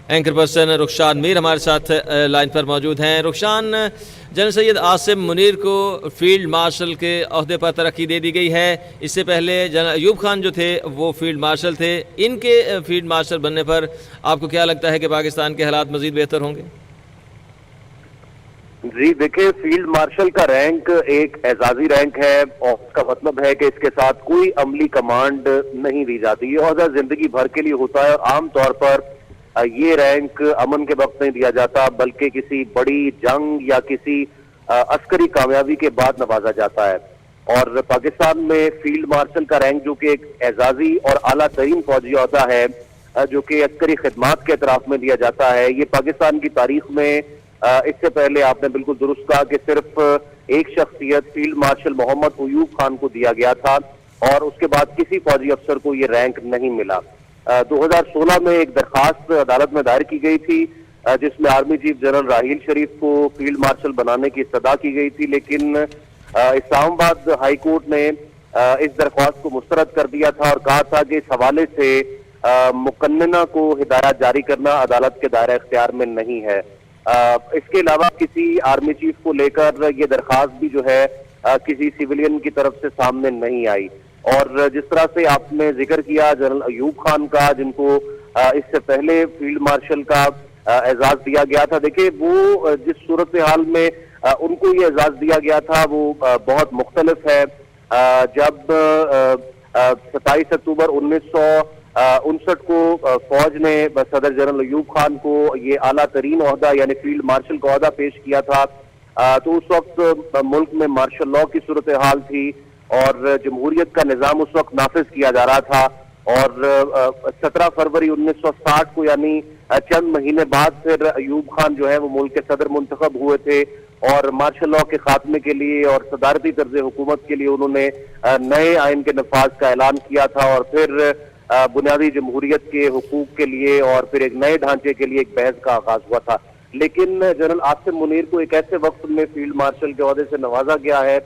Anchor person Rakhshan میر ہمارے ساتھ line پر موجود ہیں۔ رخشان، جنرل سید عاصم منیر کو فیلڈ مارشل کے عہدے پر ترقی دے دی گئی ہے۔ اس سے پہلے جنرل ایوب خان جو تھے وہ فیلڈ مارشل تھے۔ ان کے فیلڈ مارشل بننے پر آپ کو کیا لگتا ہے کہ پاکستان کے حالات مزید بہتر ہوں گے؟ جی دیکھیں، فیلڈ مارشل کا رینک ایک اعزازی رینک ہے اور اس کا مطلب ہے کہ اس کے ساتھ کوئی عملی کمانڈ نہیں دی جاتی۔ یہ عہدہ زندگی بھر کے لیے ہوتا ہے اور عام طور پر یہ رینک امن کے وقت نہیں دیا جاتا بلکہ کسی بڑی جنگ یا کسی عسکری کامیابی کے بعد نوازا جاتا ہے۔ اور پاکستان میں فیلڈ مارشل کا رینک جو کہ ایک اعزازی اور اعلیٰ ترین فوجی عہدہ ہے جو کہ عسکری خدمات کے اطراف میں دیا جاتا ہے، یہ پاکستان کی تاریخ میں اس سے پہلے آپ نے بالکل درست کہا کہ صرف ایک شخصیت فیلڈ مارشل محمد ایوب خان کو دیا گیا تھا اور اس کے بعد کسی فوجی افسر کو یہ رینک نہیں ملا۔ 2016 میں ایک درخواست عدالت میں دائر کی گئی تھی جس میں army chief general Raheel Sharif کو فیلڈ مارشل بنانے کی استدعا کی گئی تھی، لیکن اسلام آباد ہائی کورٹ نے اس درخواست کو مسترد کر دیا تھا اور کہا تھا کہ اس حوالے سے مقننہ کو ہدایات جاری کرنا عدالت کے دائرہ اختیار میں نہیں ہے۔ اس کے علاوہ کسی آرمی چیف کو لے کر یہ درخواست بھی جو ہے کسی سیولین کی طرف سے سامنے نہیں آئی۔ اور جس طرح سے آپ نے ذکر کیا جنرل ایوب خان کا، جن کو اس سے پہلے فیلڈ مارشل کا اعزاز دیا گیا تھا، دیکھیں وہ جس صورتحال میں ان کو یہ اعزاز دیا گیا تھا وہ بہت مختلف ہے۔ جب 27 اکتوبر 1959 کو فوج نے صدر جنرل ایوب خان کو یہ اعلیٰ ترین عہدہ یعنی فیلڈ مارشل کا عہدہ پیش کیا تھا تو اس وقت ملک میں مارشل لاء کی صورتحال تھی اور جمہوریت کا نظام اس وقت نافذ کیا جا رہا تھا۔ اور 17 فروری 1960 کو یعنی چند مہینے بعد پھر ایوب خان جو ہے وہ ملک کے صدر منتخب ہوئے تھے اور مارشل لاء کے خاتمے کے لیے اور صدارتی طرز حکومت کے لیے انہوں نے نئے آئین کے نفاذ کا اعلان کیا تھا اور پھر بنیادی جمہوریت کے حقوق کے لیے اور پھر ایک نئے ڈھانچے کے لیے ایک بحث کا آغاز ہوا تھا۔ لیکن جنرل عاصم منیر کو ایک ایسے وقت میں فیلڈ مارشل کے عہدے سے نوازا گیا ہے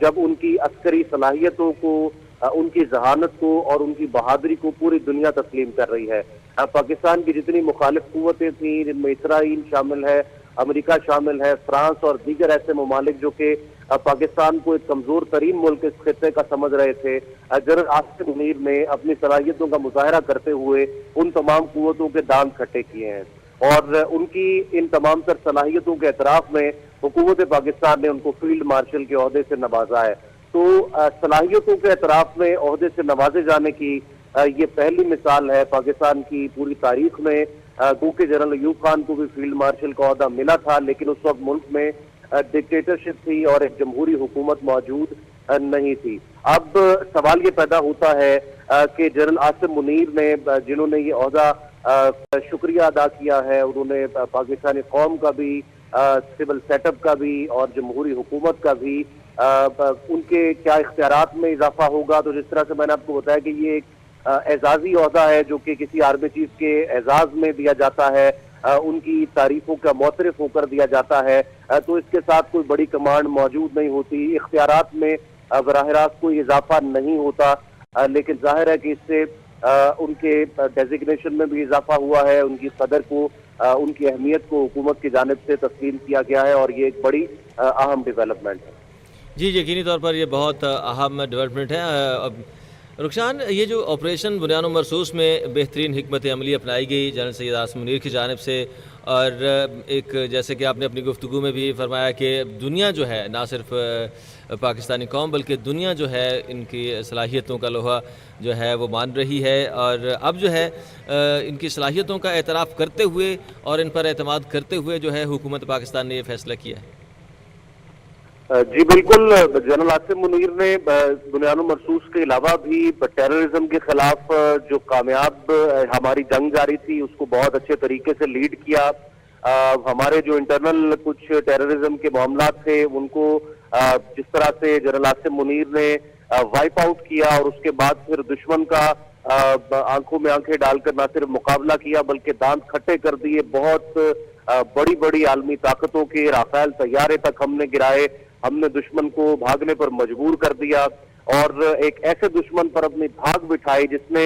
جب ان کی عسکری صلاحیتوں کو، ان کی ذہانت کو اور ان کی بہادری کو پوری دنیا تسلیم کر رہی ہے۔ پاکستان کی جتنی مخالف قوتیں تھیں جن میں اسرائیل شامل ہے، امریکہ شامل ہے، فرانس اور دیگر ایسے ممالک جو کہ پاکستان کو ایک کمزور ترین ملک اس خطے کا سمجھ رہے تھے، جنرل عاصم منیر نے اپنی صلاحیتوں کا مظاہرہ کرتے ہوئے ان تمام قوتوں کے دانت کھٹے کیے ہیں اور ان کی ان تمام تر صلاحیتوں کے اعتراف میں حکومت پاکستان نے ان کو فیلڈ مارشل کے عہدے سے نوازا ہے۔ تو صلاحیتوں کے اعتراف میں عہدے سے نوازے جانے کی یہ پہلی مثال ہے پاکستان کی پوری تاریخ میں، کیونکہ جنرل ایوب خان کو بھی فیلڈ مارشل کا عہدہ ملا تھا لیکن اس وقت ملک میں ڈکٹیٹرشپ تھی اور ایک جمہوری حکومت موجود نہیں تھی۔ اب سوال یہ پیدا ہوتا ہے کہ جنرل عاصم منیر نے جنہوں نے یہ عہدہ شکریہ ادا کیا ہے، انہوں نے پاکستانی قوم کا بھی، سول سیٹ اپ کا بھی اور جمہوری حکومت کا بھی، ان کے کیا اختیارات میں اضافہ ہوگا؟ تو جس طرح سے میں نے آپ کو بتایا کہ یہ ایک اعزازی عہدہ ہے جو کہ کسی آرمی چیف کے اعزاز میں دیا جاتا ہے، ان کی تعریفوں کا معترف ہو کر دیا جاتا ہے، تو اس کے ساتھ کوئی بڑی کمانڈ موجود نہیں ہوتی، اختیارات میں براہ راست کوئی اضافہ نہیں ہوتا، لیکن ظاہر ہے کہ اس سے ان کے ڈیزگنیشن میں بھی اضافہ ہوا ہے، ان کی قدر کو، ان کی اہمیت کو حکومت کی جانب سے تسلیم کیا گیا ہے اور یہ ایک بڑی اہم ڈیولپمنٹ ہے۔ جی یقینی طور پر یہ بہت اہم ڈیولپمنٹ ہے۔ رخشان، یہ جو آپریشن بنیان و مرصوص میں بہترین حکمت عملی اپنائی گئی جنرل سید عاصم منیر کی جانب سے، اور ایک جیسے کہ آپ نے اپنی گفتگو میں بھی فرمایا کہ دنیا جو ہے نہ صرف پاکستانی قوم بلکہ دنیا جو ہے ان کی صلاحیتوں کا لوہا جو ہے وہ مان رہی ہے، اور اب جو ہے ان کی صلاحیتوں کا اعتراف کرتے ہوئے اور ان پر اعتماد کرتے ہوئے جو ہے حکومت پاکستان نے یہ فیصلہ کیا ہے۔ جی بالکل، جنرل عاصم منیر نے بنیان و مرصوص کے علاوہ بھی ٹیررزم کے خلاف جو کامیاب ہماری جنگ جاری تھی اس کو بہت اچھے طریقے سے لیڈ کیا۔ ہمارے جو انٹرنل کچھ ٹیررزم کے معاملات تھے ان کو جس طرح سے جنرل عاصم منیر نے وائپ آؤٹ کیا اور اس کے بعد پھر دشمن کا آنکھوں میں آنکھیں ڈال کر نہ صرف مقابلہ کیا بلکہ دانت کھٹے کر دیے، بہت بڑی بڑی عالمی طاقتوں کے رافیل طیارے تک ہم نے گرائے، ہم نے دشمن کو بھاگنے پر مجبور کر دیا اور ایک ایسے دشمن پر اپنی بھاگ بٹھائی جس نے